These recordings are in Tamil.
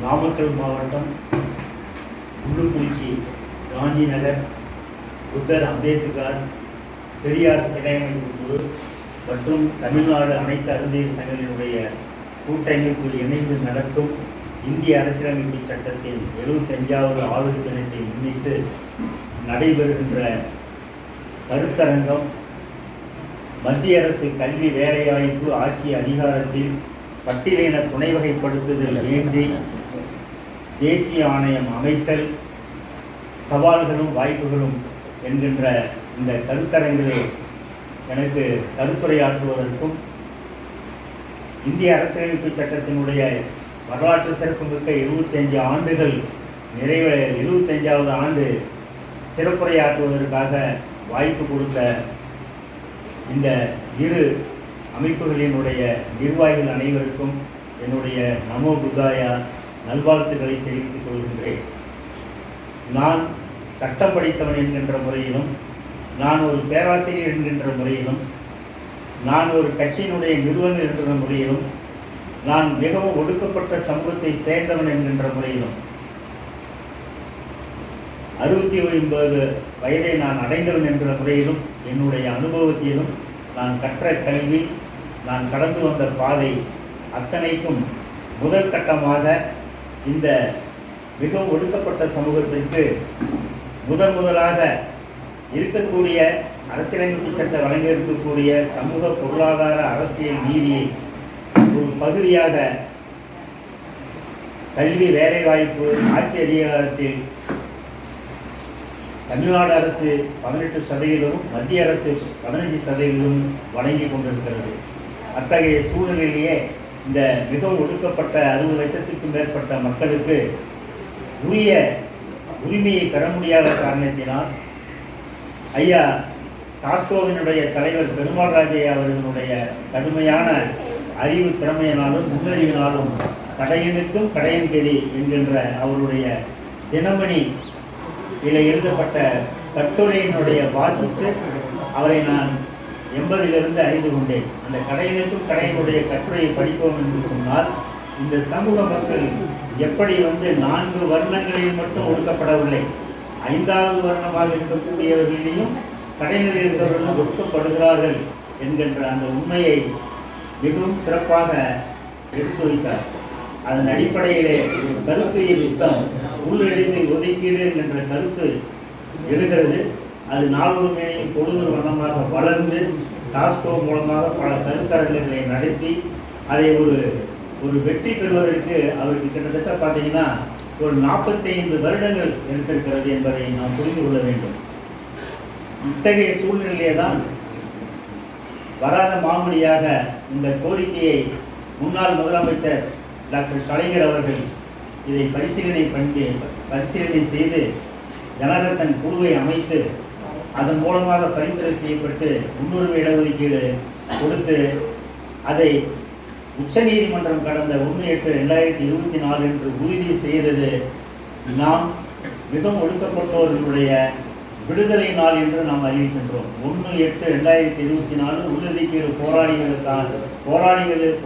நாமக்கல் மாவட்டம் உள்ளுக்குறிச்சி காந்தி நகர் புத்தர் அம்பேத்கர் பெரியார் சிலை அமைப்பு குழு மற்றும் தமிழ்நாடு அனைத்து அறிஞர் சங்கங்களினுடைய கூட்டமைப்பு இணைந்து நடத்தும் இந்திய அரசியலமைப்பு சட்டத்தின் 75வது ஆண்டு தினத்தை முன்னிட்டு நடைபெறுகின்ற கருத்தரங்கம் மத்திய அரசு கல்வி வேலைவாய்ப்பு ஆட்சி அதிகாரத்தில் பட்டியலின துணை வகைப்படுத்துதல் வேண்டி தேசிய ஆணையம் அமைத்தல் சவால்களும் வாய்ப்புகளும் என்கின்ற இந்த கருத்தரங்கிலே எனக்கு கருத்துரையாற்றுவதற்கும் இந்திய அரசியலமைப்பு சட்டத்தினுடைய வரலாற்று சிறப்புமிக்க 75 ஆண்டுகள் 75வது ஆண்டு சிறப்புரையாற்றுவதற்காக வாய்ப்பு கொடுத்த இந்த இரு அமைப்புகளினுடைய நிர்வாகிகள் அனைவருக்கும் என்னுடைய நமோ புத்தாயா நல்வாழ்த்துக்களை தெரிவித்துக் கொள்கின்றேன். நான் சட்டம் படித்தவன் என்கின்ற முறையிலும், நான் ஒரு பேராசிரியர் என்கின்ற முறையிலும், நான் ஒரு கட்சியினுடைய நிறுவனர் என்கின்ற முறையிலும், நான் மிகவும் ஒடுக்கப்பட்ட சமூகத்தை சேர்ந்தவன் என்கின்ற முறையிலும் 69 வயதை நான் அடைந்தவன் என்ற முறையிலும் என்னுடைய அனுபவத்திலும் நான் கற்ற கல்வி, நான் கடந்து வந்த பாதை அத்தனைக்கும் முதல் கட்டமாக இந்த மிகவும் ஒடுக்கப்பட்ட சமூகத்திற்கு முதலாக இருக்கக்கூடிய அரசியலமைப்பு சட்டம் வழங்க இருக்கக்கூடிய சமூக பொருளாதார அரசியல் நீதியை ஒரு பகுதியாக கல்வி வேலைவாய்ப்பு ஆட்சி அதிகாரத்தில் தமிழ்நாடு அரசு 18% மத்திய அரசு 15% வழங்கி கொண்டிருக்கிறது. அத்தகைய சூழ்நிலையிலேயே இந்த மிகவும் ஒடுக்கப்பட்ட 60 லட்சத்துக்கும் மேற்பட்ட மக்களுக்கு உரிய உரிமையை பெற முடியாத காரணத்தினால் ஐயா டாஸ்கோவினுடைய தலைவர் பெருமாள் ராஜையா அவர்களுடைய கடுமையான அறிவு திறமையினாலும் முன்னறிவினாலும் கடையனுக்கும் கடையன் கெதி என்கின்ற அவருடைய தினமணி இதில் எழுதப்பட்ட கட்டுரையினுடைய வாசித்து அவரை நான் 80லிருந்து அறிந்து கொண்டேன். அந்த கடையனுக்கும் கடையனுடைய கட்டுரையை படிப்போம் என்று சொன்னால் இந்த சமூக மக்கள் எப்படி 4 வர்ணங்களில் மட்டும் ஒடுக்கப்படவில்லை, 5வது வர்ணமாக இருக்கக்கூடியவர்களிலும் கடைநிலையில் இருக்கிறவர்களும் ஒடுக்கப்படுகிறார்கள் என்கின்ற அந்த உண்மையை மிகவும் சிறப்பாக எடுத்து வைத்தார். அதன் அடிப்படையிலே கருத்து யுத்தம் உள்ளெழுந்து ஒதுக்கீடு என்கின்ற கருத்து எழுகிறது. அது நாளொரு மேலையும் பொழுதொரு வண்ணமாக வளர்ந்து டாஸ்கோ மூலமாக பல கருத்தரங்குகளை நடத்தி அதை ஒரு வெற்றி பெறுவதற்கு அவருக்கு கிட்டத்தட்ட பார்த்தீங்கன்னா ஒரு 45 வருடங்கள் எடுத்திருக்கிறது என்பதை நாம் புரிந்து கொள்ள வேண்டும். இத்தகைய சூழ்நிலையிலே தான் வராத மாமொழியாக இந்த கோரிக்கையை முன்னாள் முதலமைச்சர் டாக்டர் கலைஞர் அவர்கள் இதை பரிசீலனை செய்து ஜனார்தன் குழுவை அமைத்து அதன் மூலமாக பரிந்துரை செய்யப்பட்டு முன்னுரிமை இடஒதுக்கீடு கொடுத்து அதை உச்சநீதிமன்றம் கடந்த 1/8/2024 என்று உறுதி செய்தது. நாம் மிகவும் ஒடுக்கப்பட்டோர்களுடைய விடுதலை நாள் என்று நாம் அறிவிக்கின்றோம். 1/8/2024 உள்ளொதுக்கீடு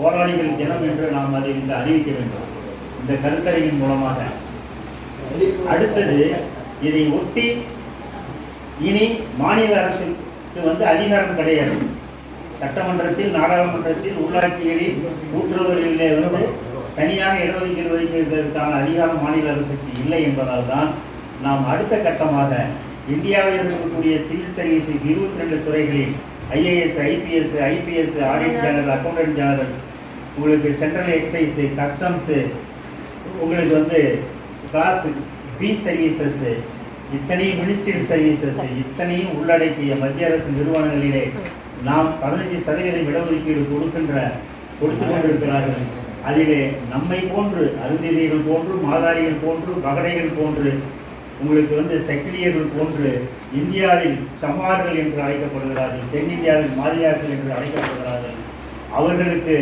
போராளிகள் தினம் என்று நாம் அதை அறிவிக்க வேண்டும் இந்த கருத்தரங்கின் மூலமாக. அடுத்தது இதை ஒட்டி இனி மாநில அரசுக்கு அதிகாரம் கிடையாது. சட்டமன்றத்தில், நாடாளுமன்றத்தில், உள்ளாட்சிகளில், கூட்டுறவுகளிலே தனியாக இடஒதுக்கீடு ஒதுக்குவதற்கான அதிகாரம் மாநில அரசுக்கு இல்லை என்பதால் தான் நாம் அடுத்த கட்டமாக இந்தியாவில் இருக்கக்கூடிய சிவில் சர்வீசஸ் 22 துறைகளில் IAS, IPS, audit general, accountant general, உங்களுக்கு சென்ட்ரல் எக்ஸைஸ், கஸ்டம்ஸு, உங்களுக்கு கிளாஸ் பி சர்வீசஸ், இத்தனையும் மினிஸ்ட்ரியல் சர்வீசஸ், இத்தனையும் உள்ளடக்கிய மத்திய அரசு நிறுவனங்களிலே நாம் 15% இடஒதுக்கீடு கொடுத்து கொண்டிருக்கிறார்கள். அதிலே நம்மை போன்று அருந்ததிகள் போன்று, மாதாரிகள் போன்று, பகடைகள் போன்று, உங்களுக்கு செக்கிலியர்கள் போன்று இந்தியாவில் சமார்கள் என்று அழைக்கப்படுகிறார்கள், தென்னிந்தியாவில் மாதியாக்கள் என்று அழைக்கப்படுகிறார்கள். அவர்களுக்கு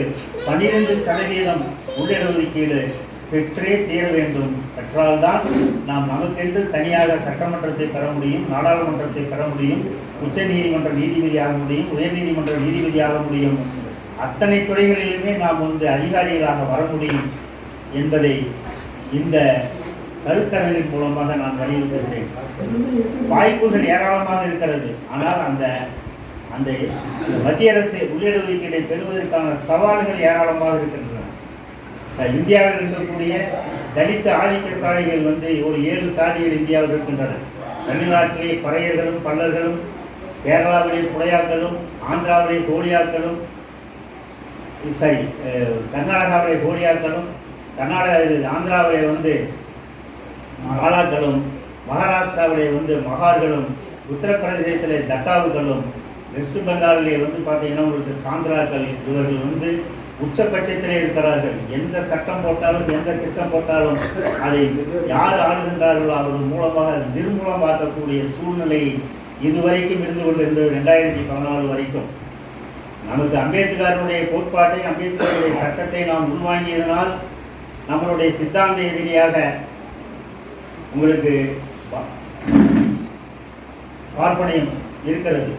12% உள்ளிடஒதுக்கீடு பெற்றே தீர வேண்டும். பெற்றால்தான் நாம் நமக்கென்று தனியாக சட்டமன்றத்தை பெற முடியும், நாடாளுமன்றத்தை பெற முடியும், உச்ச நீதிமன்ற நீதிபதியாக முடியும், உயர்நீதிமன்ற நீதிபதியாக முடியும். அத்தனை துறைகளிலுமே நாம் அதிகாரிகளாக வர முடியும் என்பதை இந்த கருத்தரங்கின் மூலமாக நான் வலியுறுத்துகிறேன். வாய்ப்புகள் ஏராளமாக இருக்கிறது. ஆனால் அந்த அந்த மத்திய அரசு உள்ளிடஒதுக்கீடை பெறுவதற்கான சவால்கள் ஏராளமாக இருக்கின்றன. இந்தியாவில் இருக்கக்கூடிய தலித்த ஆதிக்க சாதிகள் ஒரு 7 சாதிகள் இந்தியாவில் இருக்கின்றன. தமிழ்நாட்டிலே பறையர்களும் பல்லர்களும், கேரளாவிலே புலையாக்களும், ஆந்திராவிலே கோடியாக்களும், கர்நாடகாவிலே கோடியாக்களும், ஆந்திராவிலே மாலாக்களும், மகாராஷ்டிராவிலே மகார்களும், உத்தரப்பிரதேசத்திலே தட்டாவுகளும், வெஸ்ட் பெங்காலிலே பார்த்தீங்கன்னா உங்களுக்கு சாந்திராக்கள், இவர்கள் உச்சபட்சத்திலே இருக்கிறார்கள். எந்த சட்டம் போட்டாலும் எந்த திட்டம் போட்டாலும் அதை யார் ஆளுகின்றார்களோ அவர்கள் மூலமாக அது நிர்மூலமாக்கக்கூடிய சூழ்நிலை இதுவரைக்கும் இருந்து கொண்டிருந்தது. 2014 வரைக்கும் நமக்கு அம்பேத்கருடைய கோட்பாட்டை, அம்பேத்கருடைய சட்டத்தை நாம் உள்வாங்கியதனால் நம்மளுடைய சித்தாந்த எதிரியாக உங்களுக்கு பார்ப்பனையும் இருக்கிறது.